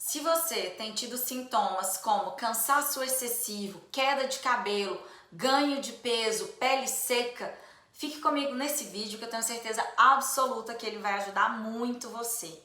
Se você tem tido sintomas como cansaço excessivo, queda de cabelo, ganho de peso, pele seca, fique comigo nesse vídeo que eu tenho certeza absoluta que ele vai ajudar muito você.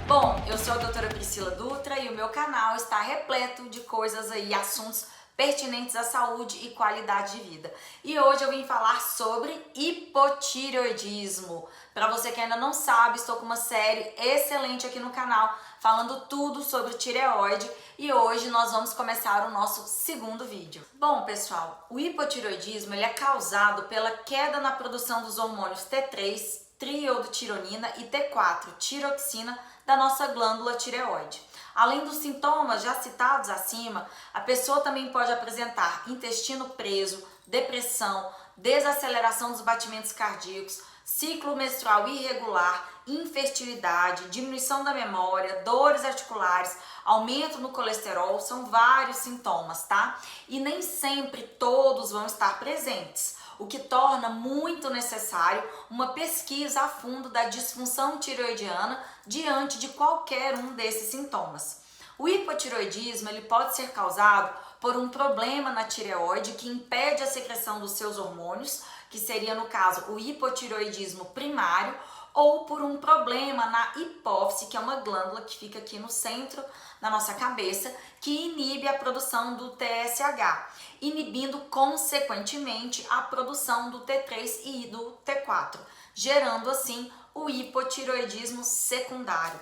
Bom, eu sou a doutora Priscila Dutra e o meu canal está repleto de coisas aí, assuntos pertinentes à saúde e qualidade de vida. E hoje eu vim falar sobre hipotireoidismo. Para você que ainda não sabe, estou com uma série excelente aqui no canal falando tudo sobre tireoide e hoje nós vamos começar o nosso segundo vídeo. Bom, pessoal, o hipotireoidismo ele é causado pela queda na produção dos hormônios T3, triiodotironina e T4, tiroxina, da nossa glândula tireoide. Além dos sintomas já citados acima, a pessoa também pode apresentar intestino preso, depressão, desaceleração dos batimentos cardíacos, ciclo menstrual irregular, infertilidade, diminuição da memória, dores articulares, aumento no colesterol, são vários sintomas, tá? E nem sempre todos vão estar presentes, o que torna muito necessário uma pesquisa a fundo da disfunção tireoidiana diante de qualquer um desses sintomas. O hipotireoidismo ele pode ser causado por um problema na tireoide que impede a secreção dos seus hormônios, que seria no caso o hipotireoidismo primário, ou por um problema na hipófise, que é uma glândula que fica aqui no centro da nossa cabeça, que inibe a produção do TSH, inibindo consequentemente a produção do T3 e do T4, gerando assim o hipotireoidismo secundário.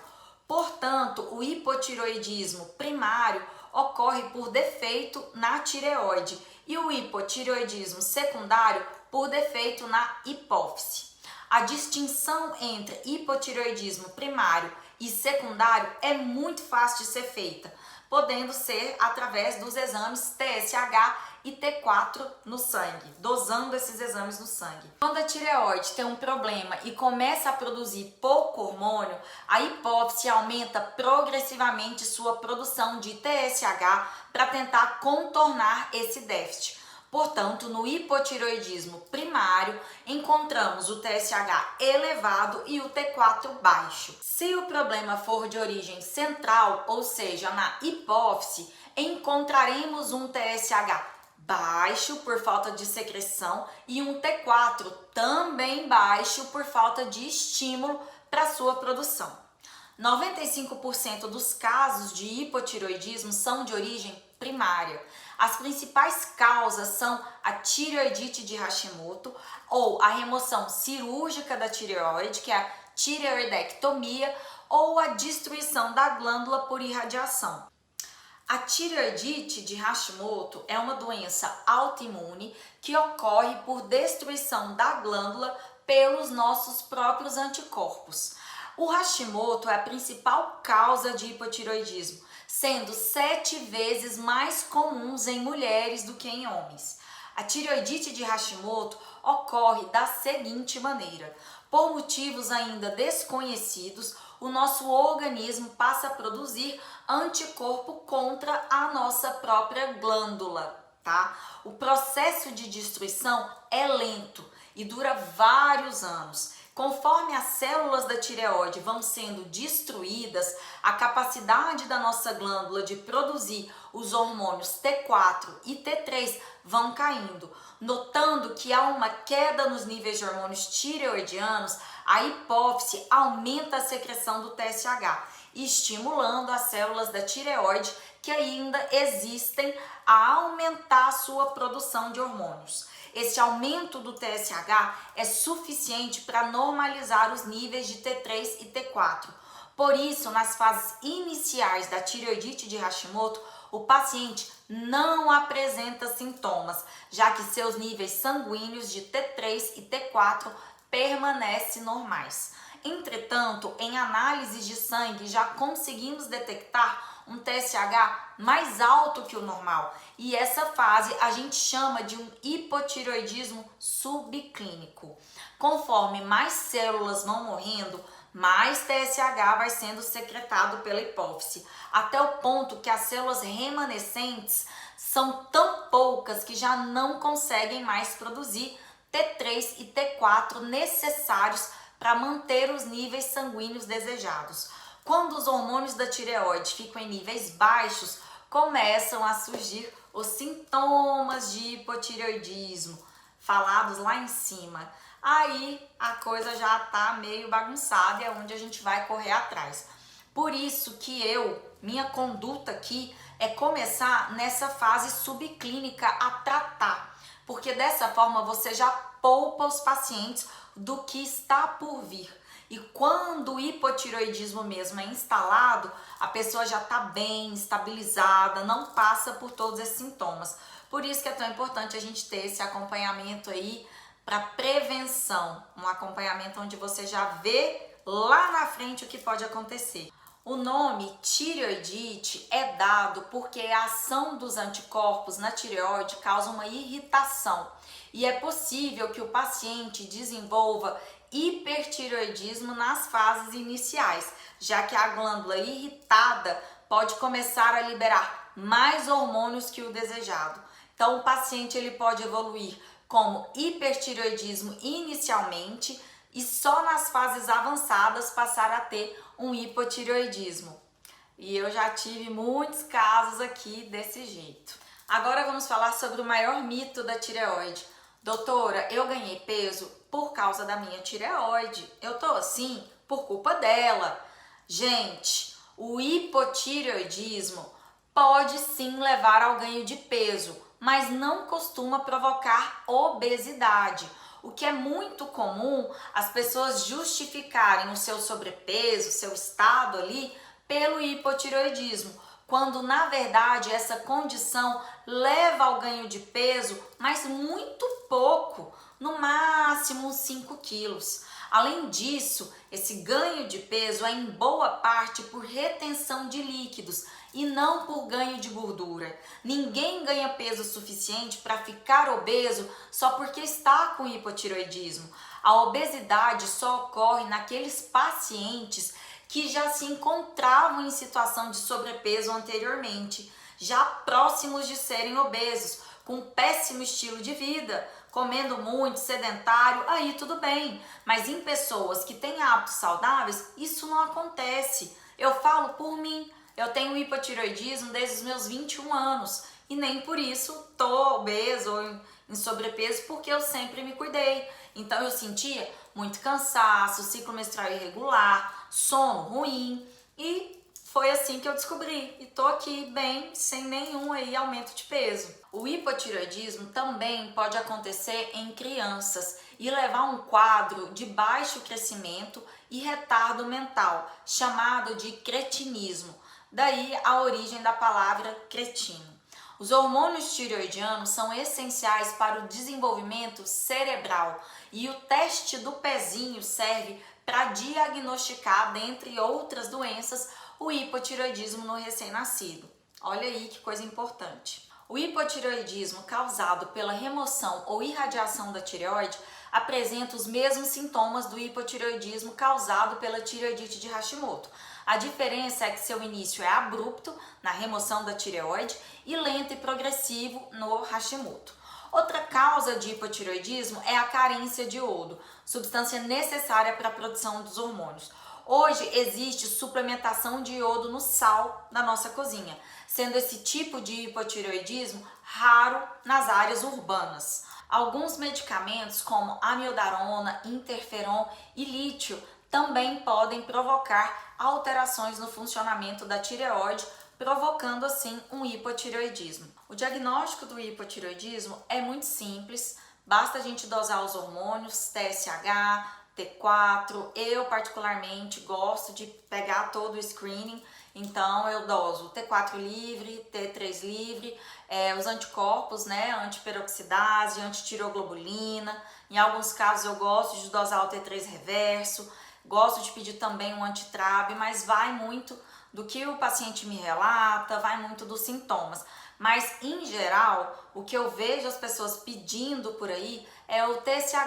Portanto, o hipotireoidismo primário ocorre por defeito na tireoide e o hipotireoidismo secundário por defeito na hipófise. A distinção entre hipotireoidismo primário e secundário é muito fácil de ser feita, podendo ser através dos exames TSH e T4 no sangue, dosando esses exames no sangue. Quando a tireoide tem um problema e começa a produzir pouco hormônio, a hipófise aumenta progressivamente sua produção de TSH para tentar contornar esse déficit. Portanto, no hipotireoidismo primário, encontramos o TSH elevado e o T4 baixo. Se o problema for de origem central, ou seja, na hipófise, encontraremos um TSH baixo por falta de secreção e um T4 também baixo por falta de estímulo para sua produção. 95% dos casos de hipotireoidismo são de origem primária. As principais causas são a tireoidite de Hashimoto ou a remoção cirúrgica da tireoide, que é a tireoidectomia, ou a destruição da glândula por irradiação. A tireoidite de Hashimoto é uma doença autoimune que ocorre por destruição da glândula pelos nossos próprios anticorpos. O Hashimoto é a principal causa de hipotireoidismo, sendo 7 vezes mais comuns em mulheres do que em homens. A tireoidite de Hashimoto ocorre da seguinte maneira: por motivos ainda desconhecidos, o nosso organismo passa a produzir anticorpo contra a nossa própria glândula, tá? O processo de destruição é lento e dura vários anos. Conforme as células da tireoide vão sendo destruídas, a capacidade da nossa glândula de produzir os hormônios T4 e T3 vão caindo. Notando que há uma queda nos níveis de hormônios tireoidianos, a hipófise aumenta a secreção do TSH, estimulando as células da tireoide que ainda existem a aumentar a sua produção de hormônios. Esse aumento do TSH é suficiente para normalizar os níveis de T3 e T4. Por isso, nas fases iniciais da tireoidite de Hashimoto, o paciente não apresenta sintomas, já que seus níveis sanguíneos de T3 e T4 permanecem normais. Entretanto, em análises de sangue já conseguimos detectar um TSH mais alto que o normal, e essa fase a gente chama de um hipotireoidismo subclínico. Conforme mais células vão morrendo, mais TSH vai sendo secretado pela hipófise, até o ponto que as células remanescentes são tão poucas que já não conseguem mais produzir T3 e T4 necessários para manter os níveis sanguíneos desejados. Quando os hormônios da tireoide ficam em níveis baixos, começam a surgir os sintomas de hipotireoidismo, falados lá em cima. Aí a coisa já tá meio bagunçada e é onde a gente vai correr atrás. Por isso que minha conduta aqui é começar nessa fase subclínica a tratar, porque dessa forma você já poupa os pacientes do que está por vir. E quando o hipotireoidismo mesmo é instalado, a pessoa já está bem, estabilizada, não passa por todos esses sintomas. Por isso que é tão importante a gente ter esse acompanhamento aí para prevenção, um acompanhamento onde você já vê lá na frente o que pode acontecer. O nome tireoidite é dado porque a ação dos anticorpos na tireoide causa uma irritação e é possível que o paciente desenvolva hipertireoidismo nas fases iniciais, já que a glândula irritada pode começar a liberar mais hormônios que o desejado. Então o paciente ele pode evoluir como hipertireoidismo inicialmente e só nas fases avançadas passar a ter um hipotireoidismo. E eu já tive muitos casos aqui desse jeito. Agora vamos falar sobre o maior mito da tireoide. Doutora, eu ganhei peso por causa da minha tireoide. Eu tô assim por culpa dela. Gente, o hipotireoidismo pode sim levar ao ganho de peso, mas não costuma provocar obesidade. O que é muito comum as pessoas justificarem o seu sobrepeso, seu estado ali, pelo hipotireoidismo, quando na verdade essa condição leva ao ganho de peso, mas muito pouco, no máximo uns 5 quilos. Além disso, esse ganho de peso é em boa parte por retenção de líquidos e não por ganho de gordura. Ninguém ganha peso suficiente para ficar obeso só porque está com hipotireoidismo. A obesidade só ocorre naqueles pacientes que já se encontravam em situação de sobrepeso anteriormente, já próximos de serem obesos, com um péssimo estilo de vida, comendo muito, sedentário, aí tudo bem. Mas em pessoas que têm hábitos saudáveis, isso não acontece. Eu falo por mim, eu tenho hipotireoidismo desde os meus 21 anos e nem por isso tô obeso ou em sobrepeso, porque eu sempre me cuidei. Então eu sentia muito cansaço, ciclo menstrual irregular, sono ruim e foi assim que eu descobri e tô aqui bem, sem nenhum aí aumento de peso. O hipotireoidismo também pode acontecer em crianças e levar a um quadro de baixo crescimento e retardo mental, chamado de cretinismo. Daí a origem da palavra cretino. Os hormônios tireoidianos são essenciais para o desenvolvimento cerebral e o teste do pezinho serve para diagnosticar, dentre outras doenças, o hipotireoidismo no recém-nascido. Olha aí que coisa importante. O hipotireoidismo causado pela remoção ou irradiação da tireoide apresenta os mesmos sintomas do hipotireoidismo causado pela tireoidite de Hashimoto. A diferença é que seu início é abrupto na remoção da tireoide e lento e progressivo no Hashimoto. Outra causa de hipotireoidismo é a carência de iodo, substância necessária para a produção dos hormônios. Hoje existe suplementação de iodo no sal da nossa cozinha, sendo esse tipo de hipotireoidismo raro nas áreas urbanas. Alguns medicamentos como amiodarona, interferon e lítio também podem provocar alterações no funcionamento da tireoide, provocando assim um hipotireoidismo. O diagnóstico do hipotireoidismo é muito simples, basta a gente dosar os hormônios TSH, T4, eu particularmente gosto de pegar todo o screening, então eu doso T4 livre, T3 livre, os anticorpos, né, antiperoxidase, antitireoglobulina, em alguns casos eu gosto de dosar o T3 reverso, gosto de pedir também um antitrab, mas vai muito do que o paciente me relata, vai muito dos sintomas. Mas, em geral, o que eu vejo as pessoas pedindo por aí é o TSH,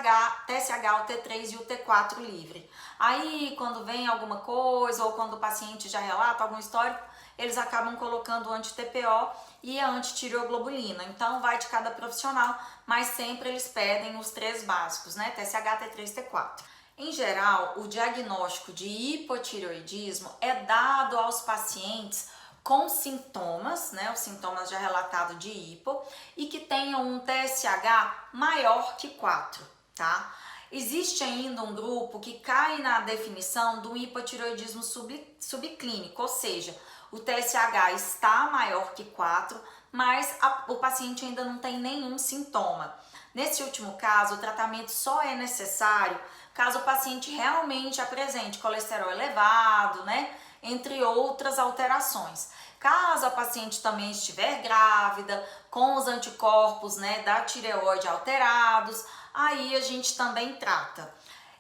o T3 e o T4 livre. Aí, quando vem alguma coisa ou quando o paciente já relata algum histórico, eles acabam colocando o anti-TPO e a antitireoglobulina. Então vai de cada profissional, mas sempre eles pedem os 3 básicos, né? TSH, T3, T4. Em geral, o diagnóstico de hipotireoidismo é dado aos pacientes com sintomas, né, os sintomas já relatados de hipo, e que tenham um TSH maior que 4, tá? Existe ainda um grupo que cai na definição do hipotireoidismo subclínico, ou seja, o TSH está maior que 4, mas o paciente ainda não tem nenhum sintoma. Nesse último caso, o tratamento só é necessário caso o paciente realmente apresente colesterol elevado, né? Entre outras alterações. Caso a paciente também estiver grávida, com os anticorpos, né, da tireoide alterados, aí a gente também trata.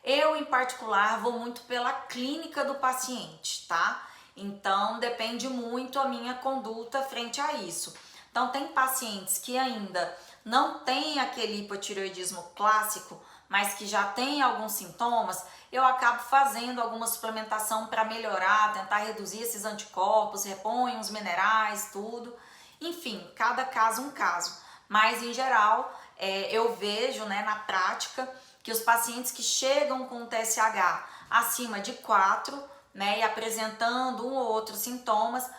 Eu, em particular, vou muito pela clínica do paciente, tá? Então, depende muito a minha conduta frente a isso. Então, tem pacientes que ainda não têm aquele hipotireoidismo clássico, mas que já tem alguns sintomas, eu acabo fazendo alguma suplementação para melhorar, tentar reduzir esses anticorpos, repõe os minerais, tudo. Enfim, cada caso um caso. Mas, em geral, eu vejo, né, na prática que os pacientes que chegam com TSH acima de 4, né, e apresentando um ou outro sintomas,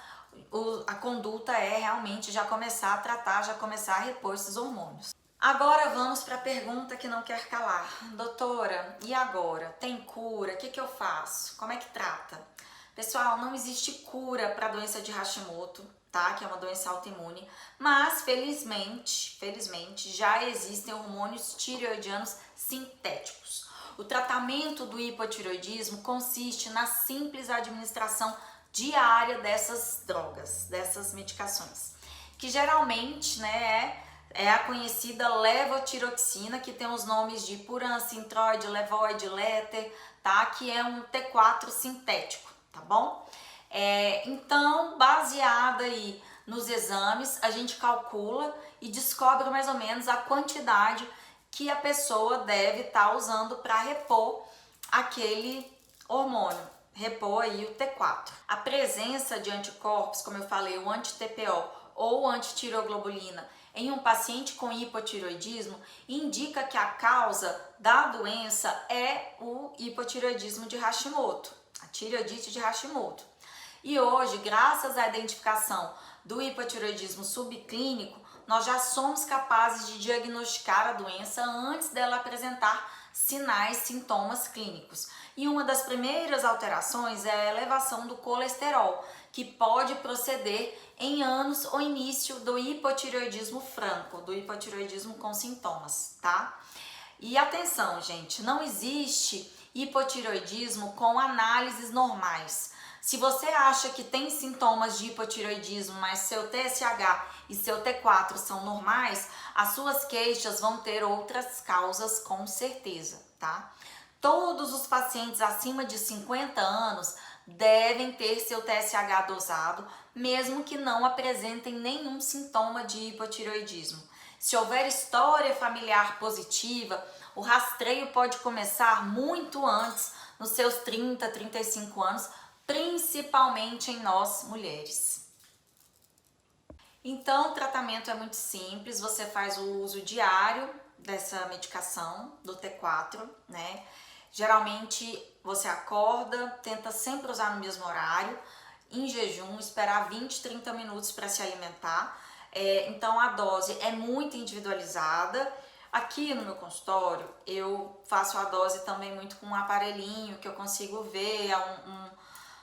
a conduta é realmente já começar a tratar, já começar a repor esses hormônios. Agora vamos para a pergunta que não quer calar. Doutora, e agora? Tem cura? O que eu faço? Como é que trata? Pessoal, não existe cura para a doença de Hashimoto, tá? Que é uma doença autoimune, mas felizmente já existem hormônios tireoidianos sintéticos. O tratamento do hipotireoidismo consiste na simples administração diária dessas drogas, dessas medicações, que geralmente, né, é a conhecida levotiroxina, que tem os nomes de Puran, Synthroid, Levoid, Leter, tá? Que é um T4 sintético, tá bom? Então, baseada aí nos exames, a gente calcula e descobre mais ou menos a quantidade que a pessoa deve estar usando para repor aquele hormônio, repor aí o T4. A presença de anticorpos, como eu falei, o anti-TPO ou antitireoglobulina em um paciente com hipotireoidismo indica que a causa da doença é o hipotireoidismo de Hashimoto, a tireoidite de Hashimoto. E hoje, graças à identificação do hipotireoidismo subclínico, nós já somos capazes de diagnosticar a doença antes dela apresentar sinais, sintomas clínicos. E uma das primeiras alterações é a elevação do colesterol, que pode proceder em anos ou início do hipotireoidismo franco, do hipotireoidismo com sintomas, tá? E atenção, gente, não existe hipotireoidismo com análises normais. Se você acha que tem sintomas de hipotireoidismo, mas seu TSH e seu T4 são normais, as suas queixas vão ter outras causas com certeza, tá? Todos os pacientes acima de 50 anos devem ter seu TSH dosado, mesmo que não apresentem nenhum sintoma de hipotireoidismo. Se houver história familiar positiva, o rastreio pode começar muito antes, nos seus 30, 35 anos, principalmente em nós mulheres. Então, o tratamento é muito simples, você faz o uso diário dessa medicação, do T4, né? Geralmente você acorda, tenta sempre usar no mesmo horário, em jejum, esperar 20, 30 minutos para se alimentar. Então a dose é muito individualizada. Aqui no meu consultório eu faço a dose também muito com um aparelhinho que eu consigo ver, um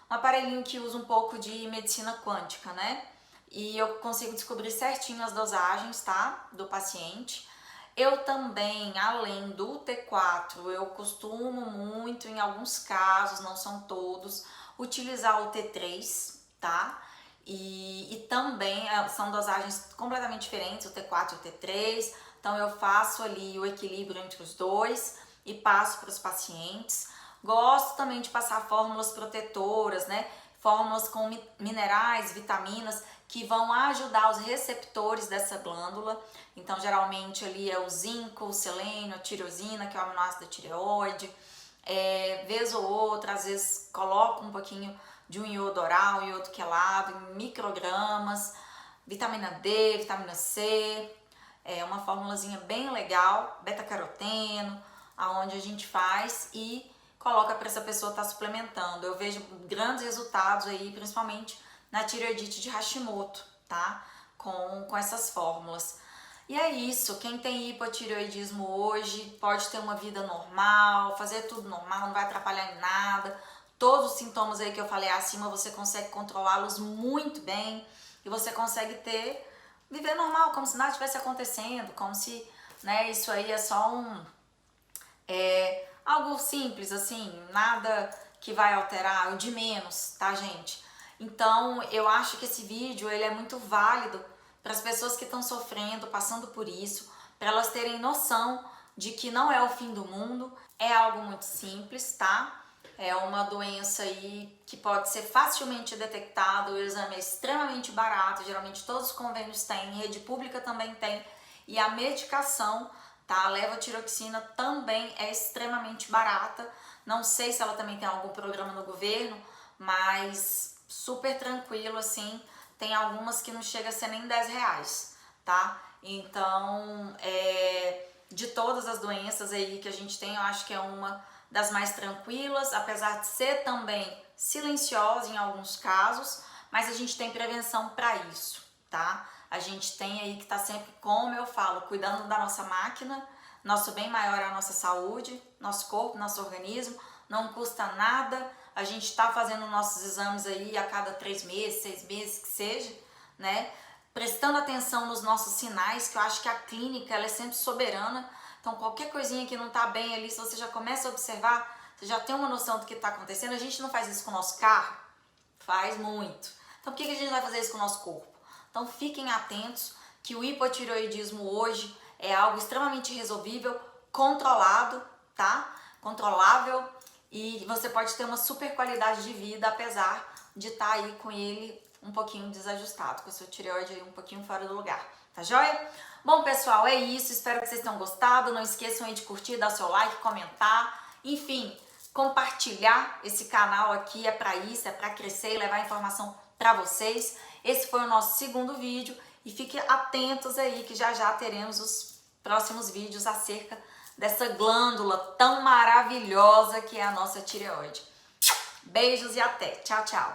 aparelhinho que usa um pouco de medicina quântica, né? E eu consigo descobrir certinho as dosagens, tá? Do paciente. Eu também, além do T4, eu costumo muito, em alguns casos, não são todos, utilizar o T3, tá? E também são dosagens completamente diferentes, o T4 e o T3. Então eu faço ali o equilíbrio entre os dois e passo para os pacientes. Gosto também de passar fórmulas protetoras, né? Fórmulas com minerais, vitaminas, que vão ajudar os receptores dessa glândula. Então, geralmente ali é o zinco, o selênio, a tirosina, que é o aminoácido da tireoide. Vez ou outra, às vezes coloco um pouquinho de um iodo oral, um iodo quelado, em microgramas, vitamina D, vitamina C, é uma formulazinha bem legal, beta-caroteno, aonde a gente faz e coloca para essa pessoa estar suplementando. Eu vejo grandes resultados aí, principalmente na tireoidite de Hashimoto, tá? Com essas fórmulas. E é isso, quem tem hipotireoidismo hoje pode ter uma vida normal, fazer tudo normal, não vai atrapalhar em nada. Todos os sintomas aí que eu falei acima, você consegue controlá-los muito bem e você consegue viver normal, como se nada estivesse acontecendo, como se, né, isso aí é só algo simples, assim, nada que vai alterar, o de menos, tá, gente? Então, eu acho que esse vídeo, ele é muito válido para as pessoas que estão sofrendo, passando por isso, para elas terem noção de que não é o fim do mundo, é algo muito simples, tá? É uma doença aí que pode ser facilmente detectada, o exame é extremamente barato, geralmente todos os convênios têm, rede pública também tem, e a medicação, tá? A levotiroxina também é extremamente barata, não sei se ela também tem algum programa no governo, mas super tranquilo, assim, tem algumas que não chega a ser nem R$10, tá? Então, de todas as doenças aí que a gente tem, eu acho que é uma das mais tranquilas, apesar de ser também silenciosa em alguns casos, mas a gente tem prevenção para isso, tá? A gente tem aí que tá sempre, como eu falo, cuidando da nossa máquina, nosso bem maior é a nossa saúde, nosso corpo, nosso organismo, não custa nada, a gente tá fazendo nossos exames aí a cada 3 meses, 6 meses que seja, né? Prestando atenção nos nossos sinais, que eu acho que a clínica, ela é sempre soberana. Então, qualquer coisinha que não tá bem ali, se você já começa a observar, você já tem uma noção do que tá acontecendo. A gente não faz isso com o nosso carro? Faz muito. Então, por que a gente vai fazer isso com o nosso corpo? Então, fiquem atentos que o hipotireoidismo hoje é algo extremamente resolvível, controlado, tá? Controlável, e você pode ter uma super qualidade de vida, apesar de estar aí com ele um pouquinho desajustado, com a sua tireoide aí um pouquinho fora do lugar, tá joia? Bom, pessoal, é isso, espero que vocês tenham gostado, não esqueçam aí de curtir, dar seu like, comentar, enfim, compartilhar esse canal aqui, é pra isso, é pra crescer e levar informação pra vocês. Esse foi o nosso segundo vídeo e fiquem atentos aí que já teremos os próximos vídeos acerca dessa glândula tão maravilhosa que é a nossa tireoide. Beijos e até, tchau, tchau!